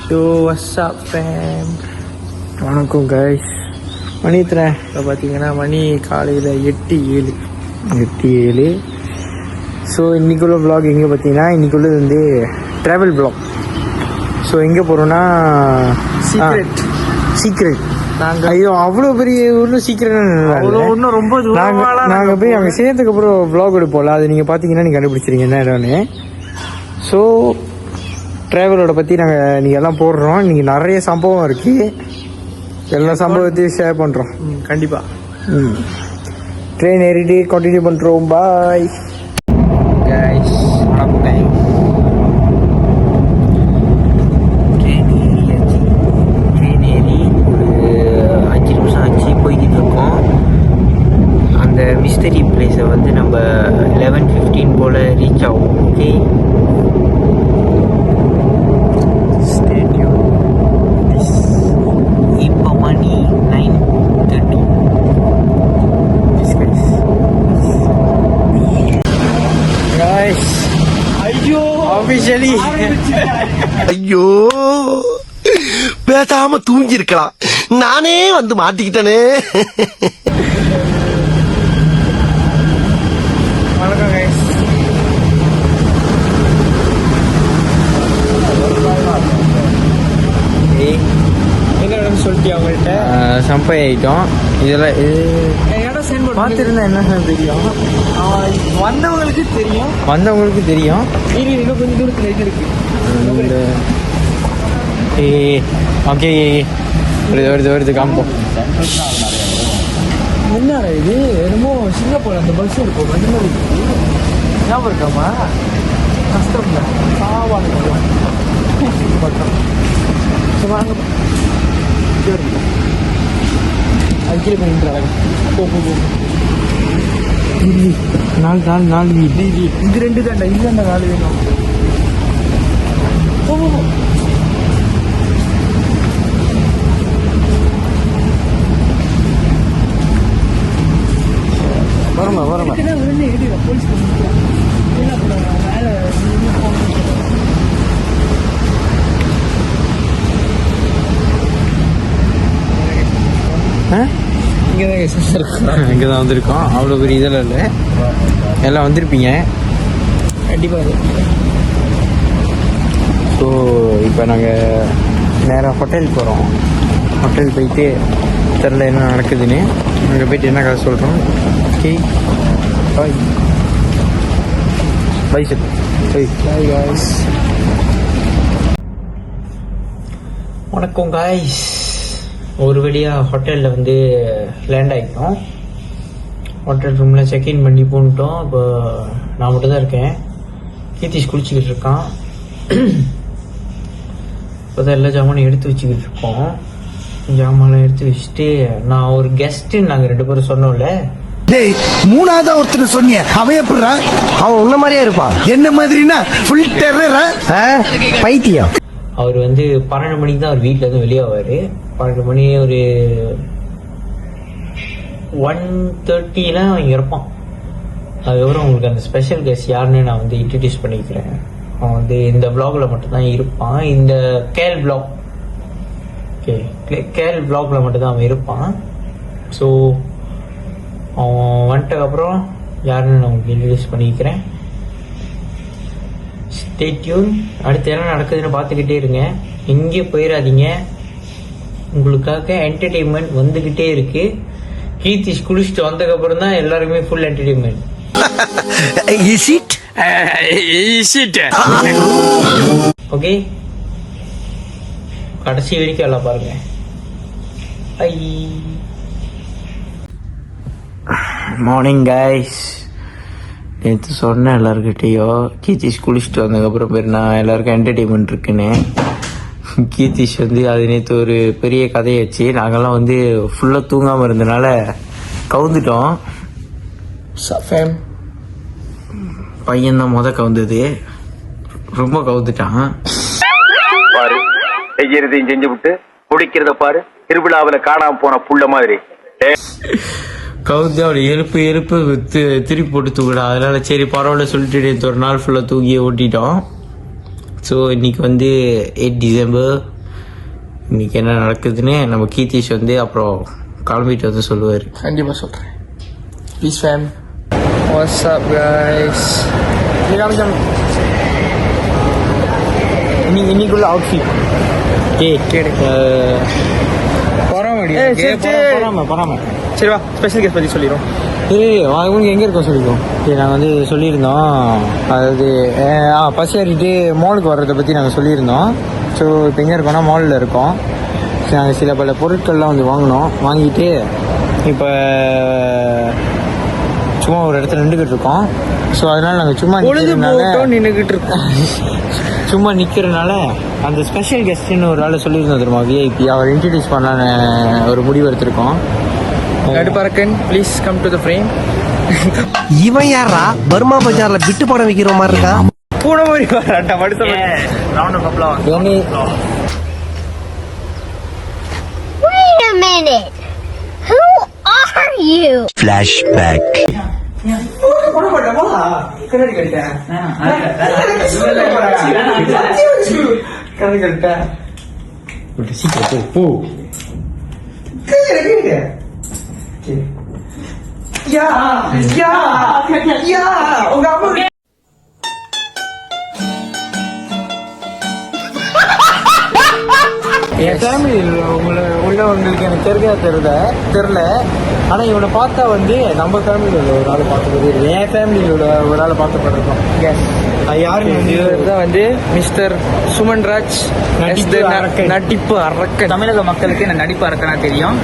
So WhatsApp fame, வணக்கம் guys. மணி எத்தனை இப்போ பார்த்தீங்கன்னா மணி காலையில் 8:07. ஸோ இன்றைக்குள்ள வ்ளாக் எங்கே பார்த்தீங்கன்னா, இன்றைக்குள்ளது வந்து ட்ராவல் வ்ளாக். ஸோ எங்கே போகிறோன்னா சீக்ரெட். நாங்கள் ஐயோ அவ்வளோ பெரிய ஒன்றும் சீக்கிரம் ஒன்றும் ரொம்ப நாங்கள் போய் அங்கே சேர்ந்ததுக்கப்புறம் வ்ளாக் எடுப்போம்ல, அது நீங்கள் பார்த்தீங்கன்னா நீங்கள் கண்டுபிடிச்சிருங்க என்ன இடம்னு. ஸோ ட்ராவலோட பற்றி நீங்கள் எல்லாம் போடுறோம். இன்றைக்கி நிறைய சம்பவம் இருக்குது, எல்லா சம்பவத்தையும் ஷேர் பண்ணுறோம் கண்டிப்பாக. ட்ரெயின் ஏறிட்டு கண்டினியூ பண்ணுறோம். Bye guys. வணக்கம். ட்ரெயின் ஏறி ஒரு 5 நிமிஷம் ஆச்சு, போய்கிட்டு இருக்கோம். அந்த மிஸ்டரி பிளேஸை வந்து நம்ம 11:15 போல் ரீச் ஆகும். ஓகே, இப்போ மணி 9:30. ஐயோ ஆஃபிஷியலி ஐயோ பேசாம தூங்கி இருக்கலாம், நானே வந்து மாட்டிக்கிட்டனே. வணக்கம் கைஸ். என்ன வேணும்னு சொல்லிட்டு அவங்கள்ட்ட சம்பை ஆகிட்டோம். இதெல்லாம் இது பார்த்துருந்தா என்ன தெரியும், வந்தவங்களுக்கு தெரியும். இன்னும் கொஞ்சம் தூரத்தில் இது இருக்கு. ஓகே, வருது காம்போம். என்ன இது என்னமோ சிங்கப்பூர் அந்த பஸ் இருக்கும், மஞ்சள் ஞாபகம் இருக்காமா? கஷ்டம் இல்லை, சாவான பக்கம். வாங்க, அது கீழே பண்ணிட்டு போ. 4 வீடு இது 2 தாண்டா, இல்லை அந்த 4 வேணும். வரமா போலீஸ் இங்கே தான் வந்திருக்கோம். அவ்வளோ பெரிய இதெல்லாம் இல்லை, எல்லாம் வந்திருப்பீங்க கண்டிப்பாக. ஸோ இப்போ நாங்கள் நேராக ஹோட்டல் போகிறோம். ஹோட்டல் போயிட்டு தெரில என்ன நடக்குதுன்னு, அங்கே போயிட்டு என்ன கதை சொல்கிறோம். Okay, bye sir. Bye guys. வணக்கம் காய்ஸ். ஒரு வழியாக ஹோட்டலில் வந்து லேண்ட் ஆகிட்டோம். ஹோட்டல் ரூமில் செக்இன் பண்ணி போன்ட்டோம். இப்போ நான் மட்டும் தான் இருக்கேன். கீர்த்திஷ் குளிச்சுக்கிட்டு இருக்கான். இப்போ தான் எல்லா ஜாமானும் எடுத்து வச்சுக்கிட்டு இருக்கோம். ஜாமான் எடுத்து வச்சுட்டு நான் ஒரு கெஸ்ட்டு நாங்கள் 2 பேரும் சொன்னோம்ல. டேய், 3ஆவதா ஒருத்தர் சொன்னிய, அவன் எப்படிறா? அவன் உன்ன மாதிரியே இருப்பான். என்ன மாதிரினா ஃபுல் டெரரா, பைத்தியம். அவர் வந்து 12 மணிக்கு தான் அவர் வீட்டில் இருந்து வெளியே ஆவார். 12 மணி ஒரு 1:30 அவன் இருப்பான். அதுக்கப்புறம் உங்களுக்கு அந்த ஸ்பெஷல் கெஸ்ட் யாருன்னு நான் வந்து இன்ட்ரடியூஸ் பண்ணிக்கிறேன். அவன் வந்து இந்த வ்ளாகில் மட்டும்தான் இருப்பான், இந்த கேல் வ்ளாக். ஓகே, கேல் வ்ளாகில் மட்டும்தான் அவன் இருப்பான். ஸோ அவன் வந்துட்டதுக்கப்புறம் யாருன்னு நான் உங்களுக்கு இன்ட்ரடியூஸ் பண்ணிக்கிறேன். Stay tune. அடுத்து என்ன நடக்குதுன்னு பார்த்துக்கிட்டே இருங்க, எங்கேயும் போயிடாதீங்க. உங்களுக்காக என்டர்டெயின்மெண்ட் வந்துக்கிட்டே இருக்கு. கீர்த்திஷ் குளிச்சுட்டு வந்ததுக்கப்புறம் தான் எல்லாருமே ஃபுல் என்டர்டெயின்மெண்ட். ஓகே, கடைசி வரைக்கும் எல்லாம் பாருங்க. Morning guys. நேற்று சொன்னேன் எல்லாருக்கிட்டையோ, கீர்த்திஷ் குளிச்சுட்டு வந்ததுக்கப்புறம் பேர் நான் எல்லாருக்கும் என்டர்டெயின்மெண்ட் இருக்குன்னு. கீர்த்திஷ் வந்து அது நேற்று ஒரு பெரிய கதையாச்சு. நாங்கள்லாம் வந்து ஃபுல்லாக தூங்காமல் இருந்தனால கவுந்துட்டோம். பையன்தான் கவுந்தது, ரொம்ப கவுந்துட்டான். பாரு, செய்யறதையும் செஞ்சு விட்டு பிடிக்கிறத பாரு, திருவிழாவில் காணாம போன புள்ள மாதிரி கவுந்து அவளை எழுப்பு திருப்பி போட்டு தூக்கிடா. அதனால சரி பரவாயில்ல சொல்லிட்டு நேற்று ஒரு நாள் ஃபுல்லாக தூக்கியே ஓட்டிட்டோம். ஸோ இன்னைக்கு வந்து 8 டிசம்பர் இன்னைக்கு என்ன நடக்குதுன்னு நம்ம கீதீஷ் வந்து அப்புறம் கிளம்பிட்டு வந்து சொல்லுவார். கண்டிப்பாக சொல்கிறேன். Please fam. What's up guys. இன்னைக்குள்ள அவுட்ஃபிட் பராம சரி வா, ஸ்பெஷல் கெஸ்ட் பற்றி சொல்லிடும். உங்களுக்கு எங்கே இருக்கோம் சொல்லிக்கோம். நாங்கள் வந்து சொல்லியிருந்தோம், அதாவது பஸ் ஏறிட்டு மாலுக்கு வர்றதை பற்றி நாங்கள் சொல்லியிருந்தோம். ஸோ இப்போ எங்கே இருக்கோம்னா மாலில் இருக்கோம். நாங்கள் சில பல பொருட்கள்லாம் வந்து வாங்கிட்டு இப்போ சும்மா ஒரு இடத்துல நின்றுக்கிட்டு இருக்கோம். ஸோ அதனால் நாங்கள் சும்மா நின்றுக்கிட்டு இருக்கோம். சும்மா நிற்கிறனால அந்த ஸ்பெஷல் கெஸ்ட்னு ஒரு ஆள் சொல்லியிருந்தோம் தெரியுமா, விஐபி, அவர் இன்ட்ரடியூஸ் பண்ணலான்னு ஒரு முடிவு எடுத்திருக்கோம். நடுப்பறக்கன் please come to the frame. இவன் யாரா பர்மா பஜார்ல விட்டு படம் வைக்கிற மாதிரி இருக்கான். பூனை மாதிரி வராட்டா மடுத்த round of applause. Wait a minute. Who are you? Flashback. என் ஃபேமிலியில் உள்ளவங்களுக்கு எனக்கு தெரில. ஆனால் இவனை பார்த்தா வந்து நம்ம ஃபேமிலியில் உள்ள ஒரு ஆள் பார்த்துக்கிறது இல்லை, என் ஃபேமிலியில் உள்ள ஒரு ஆள் பார்த்துப்பட்டிருக்கோம். யாருன்னு இவர் தான் வந்து மிஸ்டர் சுமன் ராஜ், நடிப்பு அரக்கன். தமிழக மக்களுக்கு என்ன நடிப்பு அரக்கனா தெரியும்.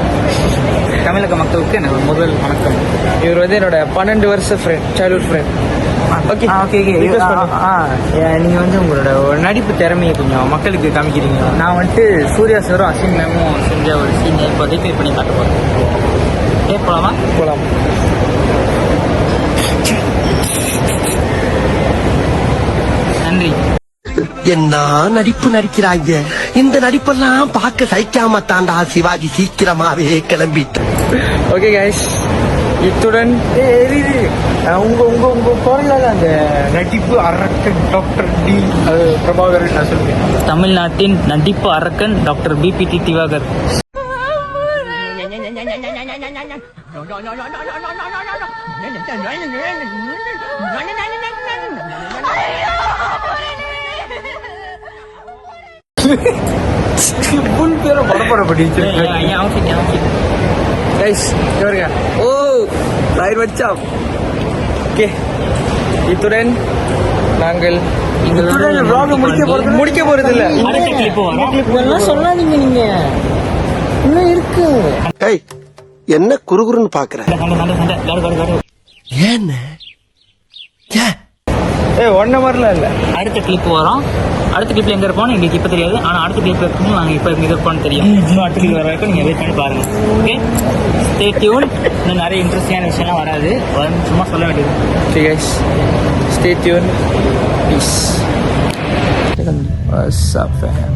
தமிழக மக்களுக்கு எனக்கு முதல் வணக்கம். இவர் வந்து என்னோட 12 வருஷ ஃப்ரெண்ட், சைல்ட்ஹுட் ஃப்ரெண்ட். ஓகே. நீங்கள் வந்து உங்களோட நடிப்பு திறமையை கொஞ்சம் மக்களுக்கு காமிக்கிறீங்க. நான் வந்துட்டு சூர்யா சாரும் அசின் மேமும் செஞ்ச ஒரு சீனை இப்போ ரீக்ரியேட் பண்ணி காட்ட போகிறேன். போகலாமா? நன்றி. என்ன நடிப்பு நடிக்கிறாங்க. இந்த நடிப்பெல்லாம் பார்க்க சகிக்காம தாண்டா சிவாஜி சீக்கிரமாவே கிளம்பிட்டு. ஓகே கைஸ், இத்துடன் உங்க குரலால் அந்த நடிப்பு அரக்கன் டாக்டர் டி பிரபாகரன் நான் சொல்லுவேன். தமிழ்நாட்டின் நடிப்பு அரக்கன் டாக்டர் பிபிடி திவாகர். புல் பேரை படப்படப்படி கைஸ் இவருங்க. ஓ ரைட் வச்சா. ஓகே, இத்துடன் நாங்கள் முடிக்க போறது இல்ல. அடுத்த கிளிப் வரும். இதெல்லாம் சொல்லாதீங்க, நீங்க இன்னும் இருக்கு. என்ன குறுகுறுன்னு பாக்குற? ஏன்னு 1 ஹவர்லாம் இல்ல. அடுத்த கிளிப் வரும். அடுத்த கிளிப்ல எங்க இருப்போம் எங்களுக்கு இப்ப தெரியாது. ஆனா அடுத்த கிளிப்ல இருக்கும் நாங்க இப்ப எங்க இருப்போம்னு தெரியும். இன்னும் அடுத்த கிளிப் வர வரைக்கும் நீங்க வெயிட் பண்ணி பாருங்க. Okay, stay tune. இன்னும் நிறைய இன்ட்ரெஸ்டிங்கான விஷயம்லாம் வராது, சும்மா சொல்ல வேண்டியது. Okay guys, stay tune. Peace. What's up fam.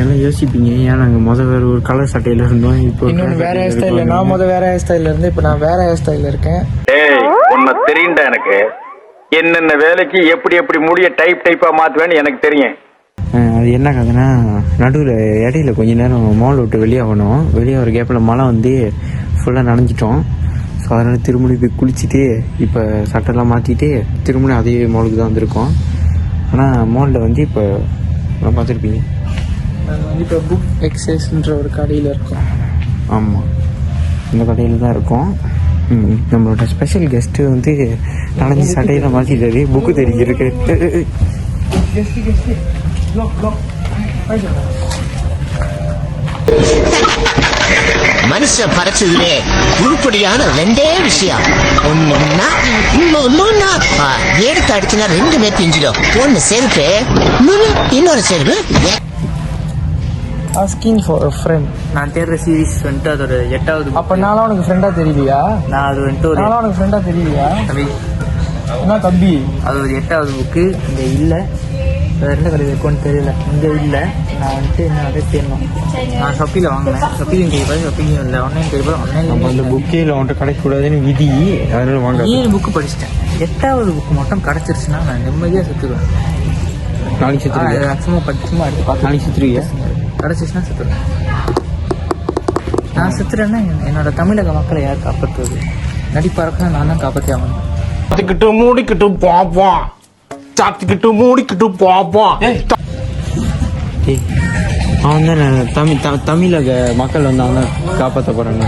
எல்லாம் யோசிப்பீங்க, ஏன் நாங்கள் வேற ஒரு கலர் சட்டையில இருந்தோம், இப்போ இன்னொன்று வேற ஹேர் ஸ்டைல. நான் வேற ஹேர் ஸ்டைல இருந்து இப்போ நான் வேற ஹேர் ஸ்டைல இருக்கேன். உன்னை தெரியுண்டா எனக்கு. என்னென்ன வேலைக்கு எப்படி முடிய டைப்பா மாத்துவேன்னு எனக்கு தெரியும். அது என்ன கதைன்னா, நடுவில் இடையில கொஞ்ச நேரம் மால் விட்டு வெளியாகணும். வெளியாகிற கேப்பில் மழை வந்து ஃபுல்லாக நனைஞ்சிட்டோம். ஸோ அதனால் திரும்பி போய் குளிச்சுட்டு இப்போ சட்டைலாம் மாற்றிட்டு திரும்பி அதே மாலுக்கு தான் வந்திருக்கோம். ஆனால் மாலில் வந்து இப்போ பார்த்துருப்பீங்க, நாங்கள் வந்து இப்போ புக் எக்ஸைஸ்ன்ற ஒரு கடையில் இருக்கோம். ஆமாம், இந்த கடையில் தான் இருக்கோம். நம்மளோட ஸ்பெஷல் கெஸ்ட்டு வந்து நனைஞ்சி சட்டையில் மாற்றிட்டாரு, புக்கு தெரிஞ்சிருக்கு. மனுஷன் படைச்சதுலே உருப்படியான 2 விஷயம். ஒண்ணுன்னா இன்னொன்னா எடுத்து அடிச்சுனா 2 பிஞ்சிடும். ஒண்ணு செருப்பு, இன்னொரு செருப்பு. Asking for a friend. நான் தேடுற சீரீஸ் வந்துட்டு அதோட 8வது. அப்போ நானும் உனக்கு ஃப்ரெண்டா தெரியலையா? நான் அது வந்துட்டு ஒரு நானும் உனக்கு ஃப்ரெண்டா தெரியலையா? என்ன தம்பி, அது ஒரு 8வது புக்கு. இங்கே இல்லை, எந்த கடையில் இருக்குன்னு தெரியல. இங்கே இல்லை. நான் வந்துட்டு என்ன அதை தேடணும். நான் ஷாப்பில் வாங்கினேன். ஷாப்பிங் கேட்பாரு, ஷாப்பிங் இல்லை. ஆன்லைன் கேட்பாரு, நம்ம அந்த புக்கே இல்லை அவன்கிட்ட கிடைக்கக்கூடாதுன்னு விதி, அதனால வாங்க. 7 புக்கு படிச்சிட்டேன். 8வது புக்கு மட்டும் கிடச்சிருச்சுன்னா நான் நிம்மதியாக சுற்றுவேன். நாளைக்கு சுற்றுருவியா? மேக்ஸிமம் படிச்சுமா எடுத்து பார்த்து நாளைக்கு சுற்றுருவியா? கிடச்சிச்சுன்னா செத்துறேன். நான் செத்துறேன்னா என்னோட தமிழக மக்களை யார் காப்பாற்றுவது? நடிப்பாருக்குன்னா நான் தான் காப்பாற்றி ஆகணும். சாத்திக்கிட்டு மூடிக்கிட்டு பாப்போம், சாத்திக்கிட்டு மூடிக்கிட்டு பாப்போம். அவன் தான் தமிழக மக்கள் வந்து அவன் காப்பாற்ற போறாங்க.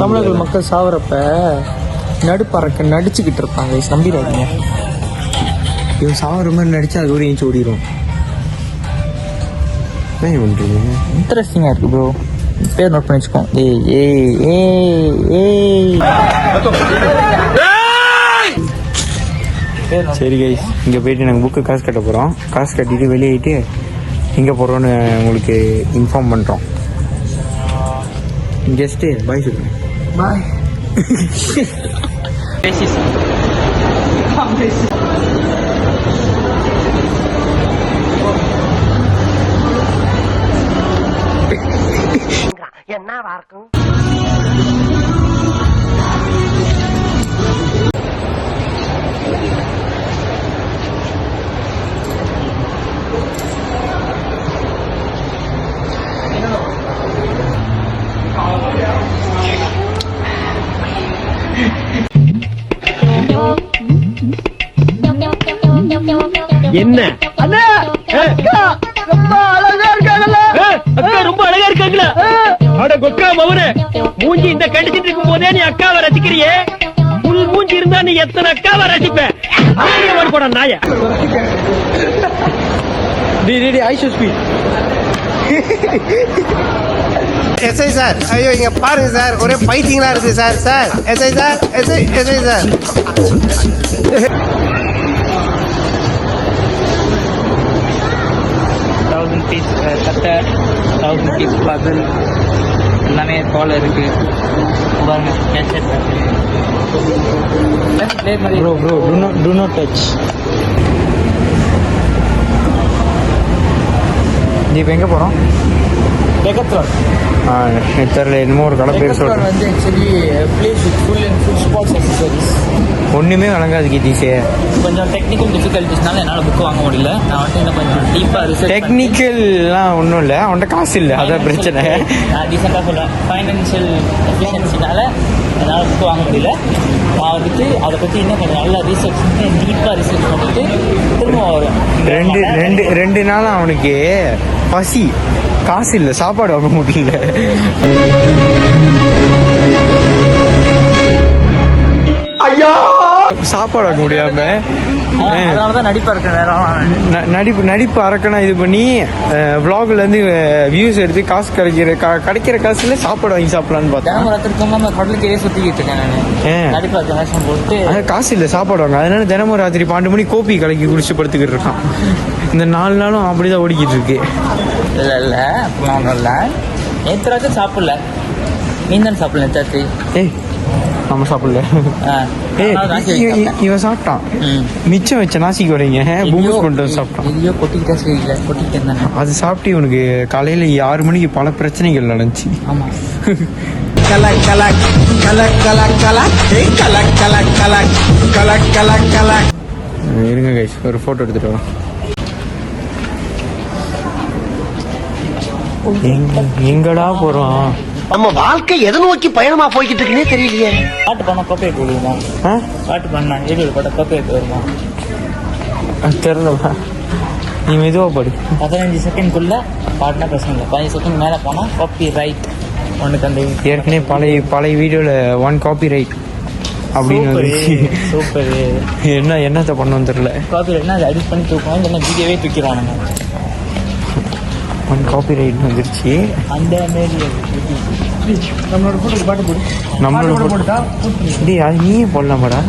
தமிழக மக்கள் சாவறப்ப நடுப்பறக்க நடிச்சுக்கிட்டு இருப்பாங்க, நம்பிடாதீங்க. இவன் சாவற மாதிரி நடிச்சா அது ஒரு இன்ச்சு ஓடிடும். என்ன பண்றீங்க? இன்ட்ரெஸ்டிங்காக இருக்கு ப்ரோ. பேர் நோட் பண்ணி வச்சுக்கோ. சரி கைஸ், இங்கே போயிட்டு நாங்கள் புக்கு காசு கட்ட போகிறோம். காசு கட்டிட்டு வெளியேட்டு எங்கே போகிறோன்னு உங்களுக்கு இன்ஃபார்ம் பண்ணுறோம். ஜஸ்ட்டு பாய் சொல்லுங்க. பாய். என்னவா இருக்கும்? என்ன அக்கா ரொம்ப அழகா இருக்காங்கல்ல? அக்கா ரொம்ப அழகா இருக்காங்களா? அட கொக்கா மவனே, மூஞ்சி இந்த கண்டிச்சிட்டு இருக்கும் போதே நீ அக்காவை ரசிக்கிறியே, புல் மூஞ்சி இருந்தா நீ எத்தனை அக்காவை ரசிப்ப? போட நாய எஸ்ஐ சார், ஐயோ இங்க பாருங்க சார், ஒரே பைத்தியங்களா இருக்கு sir. Sir SI sir, SI sir. 1000 piece கட்டை, 1000 பீஸ் பசில் எல்லாமே போல இருக்கு. பாருங்க கேட்சட் ப்ரோ டு நாட் டச். நீ இப்போ எங்கே போகிறோம்? டெக்கத்ரான். தெரியல, என்னமோ ஒரு கடை பேர் சொல்கிறேன். வந்து actually place with full and full sports accessories. ஒன்றுமே வழங்காது கீதீஸே. கொஞ்சம் டெக்னிக்கல் டிஃபிகல்ட்டிஸ்னால என்னால் புக்கு வாங்க முடியல. நான் வந்து இன்னும் கொஞ்சம் டீப்பாக ரிசர்ச். டெக்னிக்கல்லாம் ஒன்றும் இல்லை, அவன்கிட்ட காசு இல்லை, அதான் பிரச்சனை. நான் டீசெண்டாக சொல்கிறேன், ஃபைனான்ஷியல் எஃபிஷியன்சினால என்னால் புக்கு வாங்க முடியல. நான் வந்துட்டு அதை பற்றி இன்னும் கொஞ்சம் நல்லா ரிசர்ச் பண்ணி டீப்பாக ரிசர்ச் பண்ணிட்டு திரும்ப வரும். ரெண்டு நாள் அவனுக்கு பசி, காசு இல்லை, சாப்பாடு வாங்க முடியல. ஐயா சாப்பாடு வாங்க முடியாம அதனாலதான் நடிப்பா இருக்க நேரம் நடிப்பு அரக்கனா இது பண்ணி vlogல இருந்து வியூஸ் எடுத்து காசு கிடைக்கிற காசுல சாப்பாடு வாங்கி சாப்பிடலான்னு பார்த்தேன். கடலுக்கு சுத்திக்கிட்டு இருக்கேன் நான். நடிப்பா இருக்க வேஷம் போட்டு காசு இல்லை, சாப்பாடு வாங்க. அதனால தினமும் ராத்திரி 12 மணி கோப்பி கலக்கி குடிச்சு படுத்துக்கிட்டு இருக்கான். இந்த 4 நாளும் அப்படிதான் ஓடிக்கிட்டு இருக்கு. இல்ல இல்லை, நேற்று சாப்பிடல, நீ தானே சாப்பிடல நேற்று. நம்ம சாப்பிடல. இவன் சாப்பிட்டான், மிச்சம் வச்ச நாசிக்கு வரீங்க பூமஸ் கொண்டு சாப்பிட்டான். ஐயோ கொட்டிக்கிட்டா சரியில்லை, கொட்டிக்கிட்டேன். அது சாப்பிட்டு இவனுக்கு காலையில 6 மணிக்கு பல பிரச்சனைகள் நடந்துச்சு. ஆமா. கலக் கலக் கலக் கலக் கலக் கலக் கலக் கலக் கலக் கலக் கலக். இருங்க கைஸ், ஒரு போட்டோ எடுத்துட்டு வரோம். எங்கடா போறோம்? நம்ம வாழ்க்கை எதை நோக்கி பயணமா போய்கிட்டு இருக்குன்னே தெரியலையே. பாட்டு பண்ணா காப்பி ஆயிட்டு வருமா? பாட்டு பண்ணா ஏழு பாட்ட காப்பி ஆயிட்டு வருமா? தெரியலப்பா, நீ மெதுவா பாடு. 15 செகண்ட்குள்ள பாட்டுனா பிரச்சனை இல்லை. 15 செகண்ட் மேல போனா காப்பி ரைட். உனக்கு அந்த ஏற்கனவே பழைய வீடியோல 1 காப்பி ரைட் அப்படின்னு சூப்பர். என்னத்த பண்ணோன்னு தெரியல. காப்பி ரைட்னா அதை எடிட் பண்ணி தூக்கணும், இல்லைன்னா வீடியோவே தூக்கிடுவானுங்க. 1 காப்பி ரைட் வந்துருச்சு. அந்த மாரி நம்மளோட போட்டு பாட்டு போடு. நம்மளோட போட்டா டேய், அது நீயே போடலாமாடா?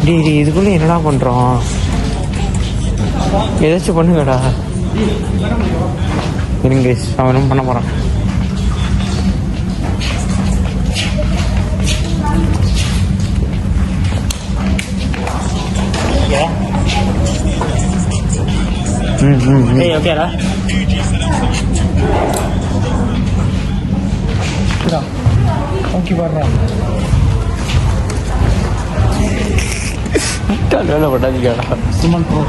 டேய் இதுக்குள்ள என்னடா பண்றோம்? ஏதாச்சும் பண்ணுங்கடா. இருங்க, அவனும் பண்ண போறான். ஓகேடா. ஓகே பாடுறான். வேலை பண்ணாதீங்கடா. சுமன் ப்ரோ.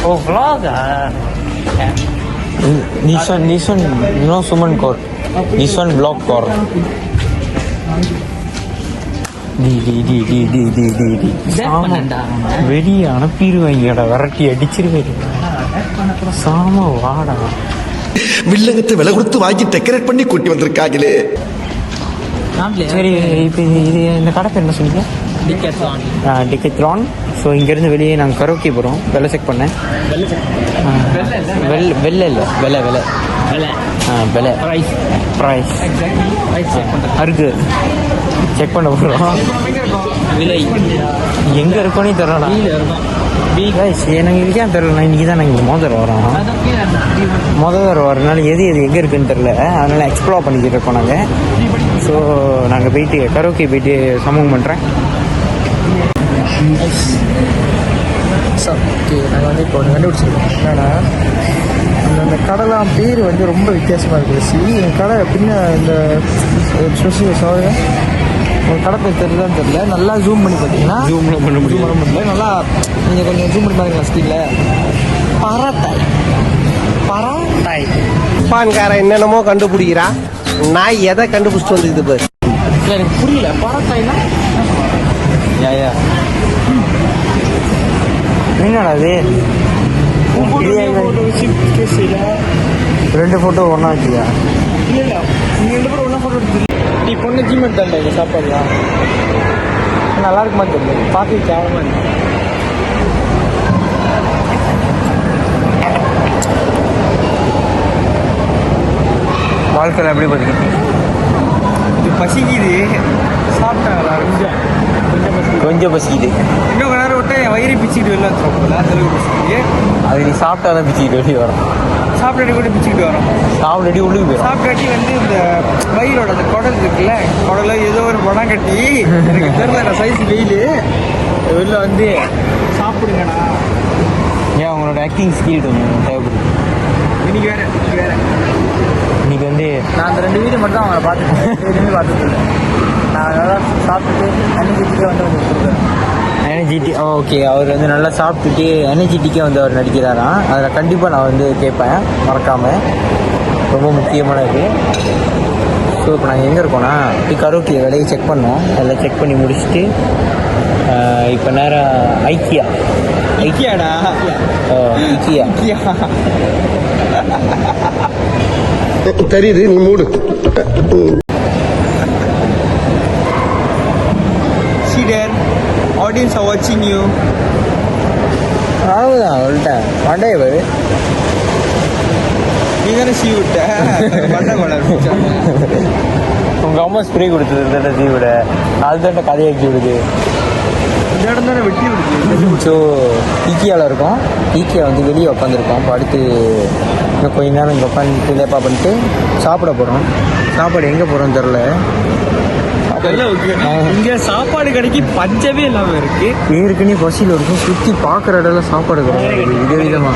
ஓ vlog-ஆ? This one, you know Suman Kaur. This one block Kaur. வெளியே அனுப்பிடுவாங்கடா, விரட்டி அடிச்சிருவேன். சாம வாடா. வில்லங்கத்தை விலை கொடுத்து வாங்கி டெக்கரேட் பண்ணி கூட்டி வந்திருக்காங்களே. சரி, இப்போ இது இந்த கடை பேர் என்ன சொன்னீங்க? டிக்கெத்ரான். ஸோ இங்கேருந்து வெளியே நாங்கள் கரோக்கி போகிறோம். வெலை செக் பண்ணேன். வெலை ப்ரைஸ் அருக்கு செக் பண்ண போகிறோம். விலை எங்கே இருக்கோன்னே தெரியலடா. எனக்கு இதுக்கே தெரியல. நான் இன்றைக்கி தான் நாங்கள் மொதல் வரனால எது எங்கே இருக்குன்னு தெரில. அதனால் எக்ஸ்ப்ளோர் பண்ணிக்கிட்டு இருக்கோம் நாங்கள். ஸோ நாங்கள் போயிட்டு கரோக்கி போயிட்டு சமூகம் பண்ணுறேன். நாங்கள் வந்து இப்போ ஒன்று கண்டுபிடிச்சிருக்கோம். என்னன்னா அந்த கடைலாம் பேர் வந்து ரொம்ப வித்தியாசமாக இருக்குது. இந்த கடை பின்ன இந்த சாரி உங்கள் கடை பேர் தெரியுதான்னு தெரியல. நல்லா ஜூம் பண்ணி பார்த்தீங்கன்னா ஜூம் பண்ண முடியல. நல்லா நீங்கள் கொஞ்சம் ஜூம் பண்ணி பாருங்களா ஸ்க்ரீனில். பராத்தாய் பான்காரன் என்னென்னமோ கண்டுபிடிக்கிறான். நான் எதை கண்டுபிடிச்சிட்டு வந்துக்குது பாரு. இல்லை எனக்கு புரியல. பராத்தாய்னா யா என்னடா அது? ரெண்டு ஃபோட்டோ ஒன்றா வச்சுக்கா? இல்லை நீங்கள் 2 பேரும் ஒன்றா ஃபோட்டோ எடுத்து நீ பொண்ணு ஜிமெண்ட் தான்டா இங்கே சாப்பாடுலாம் நல்லா இருக்குமா தெரியல. பார்த்து கேவலமாக இருக்கு. வாழ்க்கையில் எப்படி பார்த்தீங்க? இது பசிக்குது. சாப்பிட்டாங்களா? கொஞ்சம் பசிக்குது. இன்னும் கொஞ்ச நேரம் விட்டா என் வயிறு பிச்சுக்கிட்டு வெளில சாப்பிடல. அந்தளவுக்கு பசிக்குது. அது நீ சாப்பிட்டா தான் பிச்சுக்கிட்டு வெளியே வரும். சாப்பிட்டாட்டி கூட பிச்சுக்கிட்டு வரும். சாப்பிட்டாட்டி உள்ளுக்கு போய் சாப்பிட்டாட்டி வந்து இந்த வயிறோட அந்த குடல் இருக்குல்ல, குடல ஏதோ ஒரு படம் கட்டி எனக்கு தெரியல சைஸ் வெயில் வெளில வந்து சாப்பிடுங்கண்ணா. ஏன் உங்களோட ஆக்டிங் ஸ்கில் கொஞ்சம் தேவைப்படுது. இன்னைக்கு வேற இன்னைக்கு வந்து நான் அந்த 2 வீடியோ மட்டும் தான் அவங்கள பார்த்துட்டேன். பார்த்துட்டு நான் நல்லா சாப்பிட்டுட்டு எனர்ஜெட்டிக்காக வந்து அவங்களுக்கு கொடுக்குறேன். எனர்ஜெட்டி ஓகே. அவர் வந்து நல்லா சாப்பிட்டுட்டு எனர்ஜெட்டிக்காக வந்து அவர் நடிக்கிறாராம். அதில் கண்டிப்பாக நான் வந்து கேட்பேன் மறக்காமல். ரொம்ப முக்கியமான இது. ஸோ இப்போ நாங்கள் எங்கே இருக்கோன்னா கரோக்கி வேலையை செக் பண்ணோம். எல்லாம் செக் பண்ணி முடிச்சுட்டு இப்போ நேரம் ஐக்கியாடா ஐக்கியா தெரியுது, நீ மூடு. Audience are watching you. அவ்வளோதான் அவள்கிட்ட மண்டைய பாரு. நீ தானே சீ விட்ட மண்டை மலர். உங்கள் அம்மா ஸ்ப்ரே கொடுத்தது சீ விட அதுதான்ட்ட கதையாக்கி விடுது. இந்த இடம் தானே வெட்டி விடுது. ஸோ ஈக்கியாவில் இருக்கோம். ஈக்கியா வந்து வெளியே உட்காந்துருக்கோம். இப்போ அடுத்து இன்னும் கொஞ்ச நேரம் இங்கே உட்காந்துட்டு லேப்பா பண்ணிட்டு சாப்பிட போகிறோம். சாப்பாடு எங்கே போகிறோன்னு தெரில. இங்க சாப்பாடு கடைக்கு பஞ்சமே இல்லாம இருக்கு. ஏற்கனவே பசியில் இருக்கும். சுற்றி பார்க்குற இடம்லாம் சாப்பாடு கிடையாது. விதவிதமா.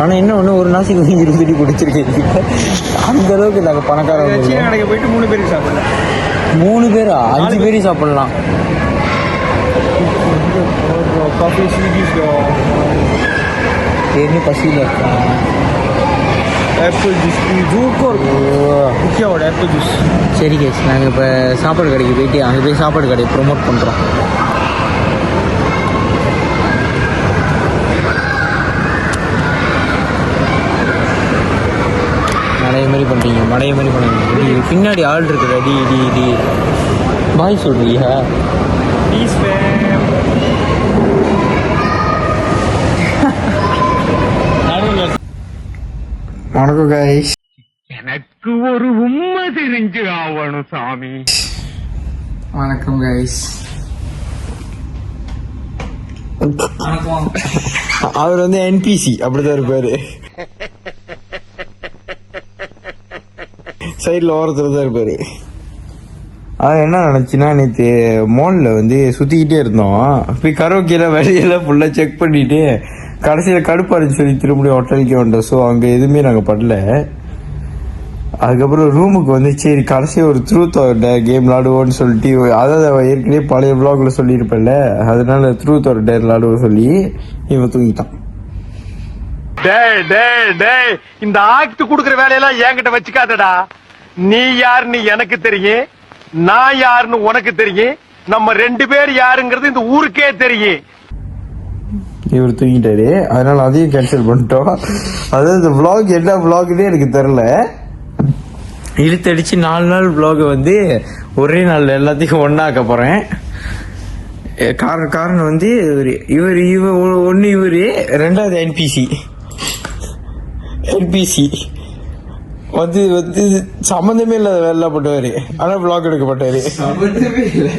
ஆனால் என்ன ஒன்று ஒரு நாளைக்கு 20 குடிச்சிருக்கேன். அந்த அளவுக்கு நாங்கள் பணக்காரங்க. கடைக்கு போயிட்டு 3 பேருக்கு சாப்பிடலாம். 3 பேரா? 5 பேரையும் சாப்பிடலாம். ஏற்கனவே பசியில் இருக்கான். ஆப்பிள் ஜூஸ் முக்கியோட ஆப்பிள் ஜூஸ். சரி கேஸ், நாங்கள் இப்போ சாப்பாடு கடைக்கு போயிட்டு அங்கே போய் சாப்பாடு கடையை ப்ரொமோட் பண்ணுறோம். மடைய மாதிரி பண்ணுறீங்க. பின்னாடி ஆள் இருக்குது. டி பாய் சொல்கிறீங்க. வணக்கம் கைஸ். எனக்கு ஒரு உண்மை தெரிஞ்சு ஆவணும் சாமி. வணக்கம் கைஸ். அவர் வந்து என்பிசி அப்படிதான் இருப்பாரு. சைடில் ஓரத்தில் தான் இருப்பாரு. அது என்ன நினச்சின்னா, நேற்று மாலில் வந்து சுற்றிக்கிட்டே இருந்தோம். போய் கரோக்கியில் வெளியெல்லாம் ஃபுல்லாக செக் பண்ணிவிட்டு கடைசியில் கடுப்பாருன்னு சொல்லி திரும்பியும் ஹோட்டலுக்கே வந்தோம். ஸோ அங்கே எதுவுமே நாங்கள் பண்ணல. அதுக்கப்புறம் ரூமுக்கு வந்து சரி கடைசி ஒரு ட்ரூத் ஆர் டேர் கேம் விளாடுவோன்னு சொல்லிட்டு, அதாவது அவன் ஏற்கனவே பழைய விளாக்ல சொல்லியிருப்பேன்ல, அதனால ட்ரூத் ஆர் டேர் விளாடுவோம் சொல்லி இவன் தூங்கிட்டான். டேய் இந்த ஆக்ட் குடுக்குற வேலையெல்லாம் என்கிட்ட வச்சுக்காதடா. நீ யாருன்னு எனக்கு தெரியும், நான் யாருன்னு உனக்கு தெரியும், நம்ம 2 பேர் யாருங்கிறது இந்த ஊருக்கே தெரியும். இவர் தூங்கிட்டாரு, அதனால அதையும் கேன்சல் பண்ணிட்டோம். அதாவது இந்த விளாக் என்ன விளாக்னே எனக்கு தெரியல. இழுத்தடிச்சு 4 நாள் விளாக வந்து ஒரே நாள் எல்லாத்தையும் ஒன்னாக்க போறேன். காரணம் வந்து இவர் ஒன்னு இவரு, 2வது என்பிசி வந்து சம்பந்தமே இல்லாத வேலை பண்ணுவாரு. ஆனா விளாக் எடுக்க மாட்டாரு, சம்பந்தமே இல்லை.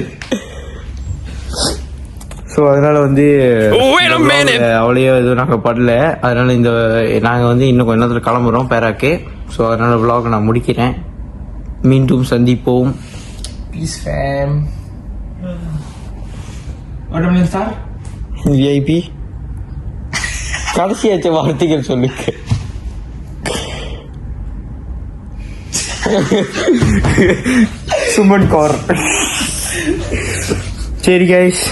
ஸோ அதனால வந்து அவளையோ எதுவும் நாங்கள் படல. அதனால நாங்கள் வந்து இன்னும் கொஞ்ச நேரத்தில் கிளம்புறோம் பேராக்கு. ஸோ அதனால விளாக் நான் முடிக்கிறேன். மீண்டும் சந்திப்போம். Piece fame. விஐபி கடைசியாச்ச வார்த்தைகள் சொல்லுங்க. சுமன் கௌர். சரி கைஸ்,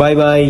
பாய் பாய்.